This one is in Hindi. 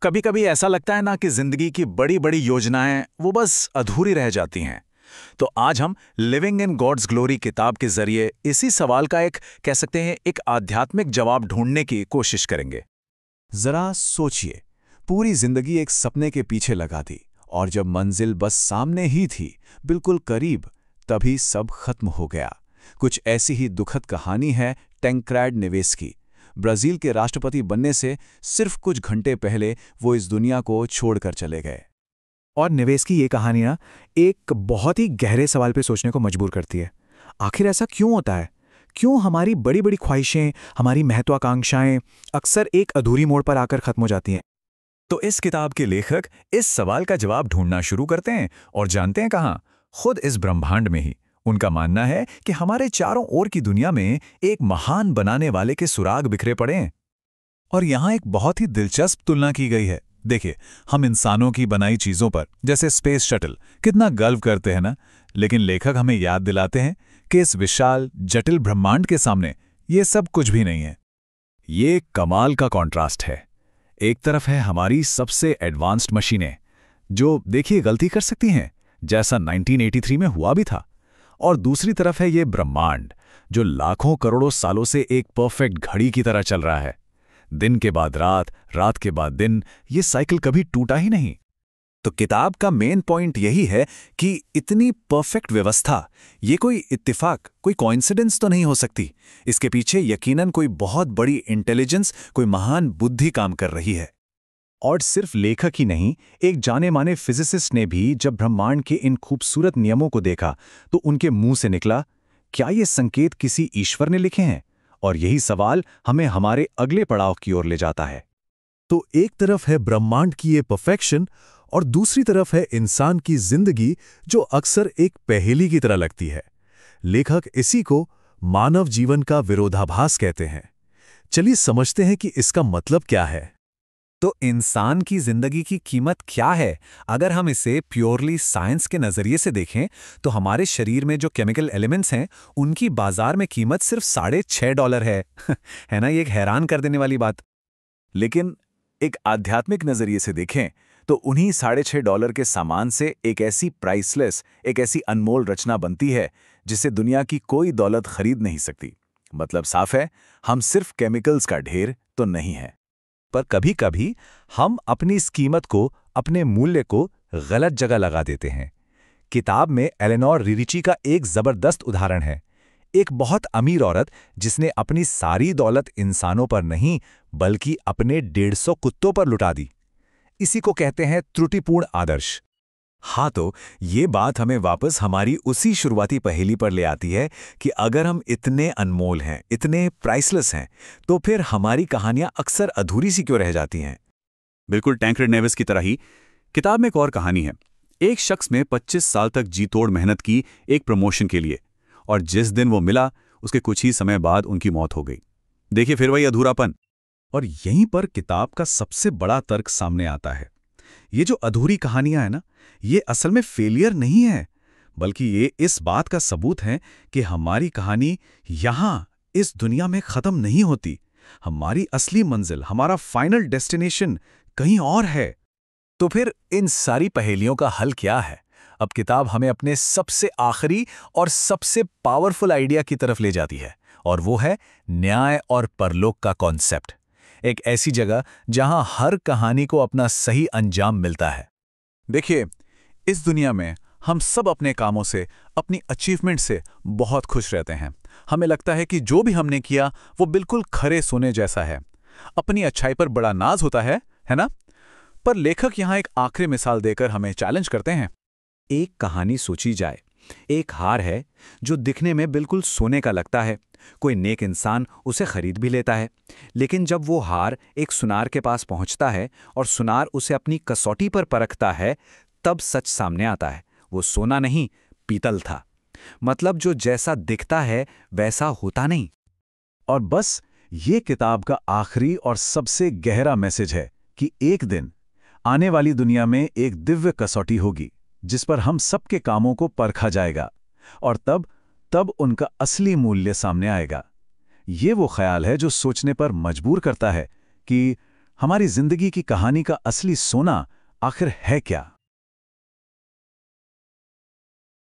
कभी कभी ऐसा लगता है ना कि जिंदगी की बड़ी बड़ी योजनाएं वो बस अधूरी रह जाती हैं। तो आज हम लिविंग इन गॉड्स ग्लोरी किताब के जरिए इसी सवाल का एक कह सकते हैं एक आध्यात्मिक जवाब ढूंढने की कोशिश करेंगे। जरा सोचिए, पूरी जिंदगी एक सपने के पीछे लगा दी और जब मंजिल बस सामने ही थी, बिल्कुल करीब, तभी सब खत्म हो गया। कुछ ऐसी ही दुखद कहानी है टैंक्रेड नेवेस की। ब्राजील के राष्ट्रपति बनने से सिर्फ कुछ घंटे पहले वो इस दुनिया को छोड़कर चले गए। और निवेश की ये कहानियाँ एक बहुत ही गहरे सवाल पे सोचने को मजबूर करती है। आखिर ऐसा क्यों होता है? क्यों हमारी बड़ी बड़ी ख्वाहिशें, हमारी महत्वाकांक्षाएं अक्सर एक अधूरी मोड़ पर आकर खत्म हो जाती हैं? तो इस किताब के लेखक इस सवाल का जवाब ढूंढना शुरू करते हैं और जानते हैं कहाँ? खुद इस ब्रह्मांड में ही। उनका मानना है कि हमारे चारों ओर की दुनिया में एक महान बनाने वाले के सुराग बिखरे पड़े हैं। और यहाँ एक बहुत ही दिलचस्प तुलना की गई है। देखिए, हम इंसानों की बनाई चीजों पर, जैसे स्पेस शटल, कितना गर्व करते हैं ना, लेकिन लेखक हमें याद दिलाते हैं कि इस विशाल जटिल ब्रह्मांड के सामने ये सब कुछ भी नहीं है। ये कमाल का कॉन्ट्रास्ट है। एक तरफ है हमारी सबसे एडवांस्ड मशीनें, जो देखिए गलती कर सकती हैं, जैसा 1983 में हुआ भी था, और दूसरी तरफ है ये ब्रह्मांड, जो लाखों करोड़ों सालों से एक परफेक्ट घड़ी की तरह चल रहा है। दिन के बाद रात, रात के बाद दिन, ये साइकिल कभी टूटा ही नहीं। तो किताब का मेन पॉइंट यही है कि इतनी परफेक्ट व्यवस्था, ये कोई इत्तेफाक, कोई कोइंसिडेंस तो नहीं हो सकती। इसके पीछे यकीनन कोई बहुत बड़ी इंटेलिजेंस, कोई महान बुद्धि काम कर रही है। और सिर्फ लेखक ही नहीं, एक जाने माने फिजिसिस्ट ने भी जब ब्रह्मांड के इन खूबसूरत नियमों को देखा तो उनके मुंह से निकला, क्या ये संकेत किसी ईश्वर ने लिखे हैं? और यही सवाल हमें हमारे अगले पड़ाव की ओर ले जाता है। तो एक तरफ है ब्रह्मांड की ये परफेक्शन और दूसरी तरफ है इंसान की जिंदगी, जो अक्सर एक पहेली की तरह लगती है। लेखक इसी को मानव जीवन का विरोधाभास कहते हैं। चलिए समझते हैं कि इसका मतलब क्या है। तो इंसान की जिंदगी की कीमत क्या है? अगर हम इसे प्योरली साइंस के नजरिए से देखें तो हमारे शरीर में जो केमिकल एलिमेंट्स हैं उनकी बाजार में कीमत सिर्फ $6.5 है। है ना, ये एक हैरान कर देने वाली बात। लेकिन एक आध्यात्मिक नजरिए से देखें तो उन्हीं $6.5 के सामान से एक ऐसी प्राइसलेस, एक ऐसी अनमोल रचना बनती है जिसे दुनिया की कोई दौलत खरीद नहीं सकती। मतलब साफ है, हम सिर्फ केमिकल्स का ढेर तो नहीं है। पर कभी कभी हम अपनी इस कीमत को, अपने मूल्य को गलत जगह लगा देते हैं। किताब में एलेनोर रिरिची का एक जबरदस्त उदाहरण है। एक बहुत अमीर औरत जिसने अपनी सारी दौलत इंसानों पर नहीं बल्कि अपने 150 कुत्तों पर लुटा दी। इसी को कहते हैं त्रुटिपूर्ण आदर्श। हाँ, तो ये बात हमें वापस हमारी उसी शुरुआती पहेली पर ले आती है कि अगर हम इतने अनमोल हैं, इतने प्राइसलेस हैं, तो फिर हमारी कहानियां अक्सर अधूरी सी क्यों रह जाती हैं? बिल्कुल टैंक्रेड नेवेस की तरह ही किताब में एक और कहानी है। एक शख्स ने 25 साल तक जी तोड़ मेहनत की एक प्रमोशन के लिए, और जिस दिन वो मिला उसके कुछ ही समय बाद उनकी मौत हो गई। देखिए फिर वही अधूरापन। और यहीं पर किताब का सबसे बड़ा तर्क सामने आता है। ये जो अधूरी कहानियां हैं ना, ये असल में फेलियर नहीं है, बल्कि ये इस बात का सबूत है कि हमारी कहानी यहाँ इस दुनिया में खत्म नहीं होती। हमारी असली मंजिल, हमारा फाइनल डेस्टिनेशन कहीं और है। तो फिर इन सारी पहेलियों का हल क्या है? अब किताब हमें अपने सबसे आखिरी और सबसे पावरफुल आइडिया की तरफ ले जाती है, और वो है न्याय और परलोक का कॉन्सेप्ट। एक ऐसी जगह जहां हर कहानी को अपना सही अंजाम मिलता है। देखिए, इस दुनिया में हम सब अपने कामों से, अपनी अचीवमेंट से बहुत खुश रहते हैं। हमें लगता है कि जो भी हमने किया वो बिल्कुल खरे सोने जैसा है। अपनी अच्छाई पर बड़ा नाज होता है ना? पर लेखक यहाँ एक आखिरी मिसाल देकर हमें चैलेंज करते हैं। एक कहानी सोची जाए। एक हार है जो दिखने में बिल्कुल सोने का लगता है। कोई नेक इंसान उसे खरीद भी लेता है, लेकिन जब वो हार एक सुनार के पास पहुंचता है और सुनार उसे अपनी कसौटी पर परखता है, तब सच सामने आता है। वो सोना नहीं, पीतल था। मतलब जो जैसा दिखता है वैसा होता नहीं। और बस ये किताब का आखिरी और सबसे गहरा मैसेज है कि एक दिन आने वाली दुनिया में एक दिव्य कसौटी होगी जिस पर हम सबके कामों को परखा जाएगा, और तब उनका असली मूल्य सामने आएगा। ये वो ख्याल है जो सोचने पर मजबूर करता है कि हमारी जिंदगी की कहानी का असली सोना आखिर है क्या?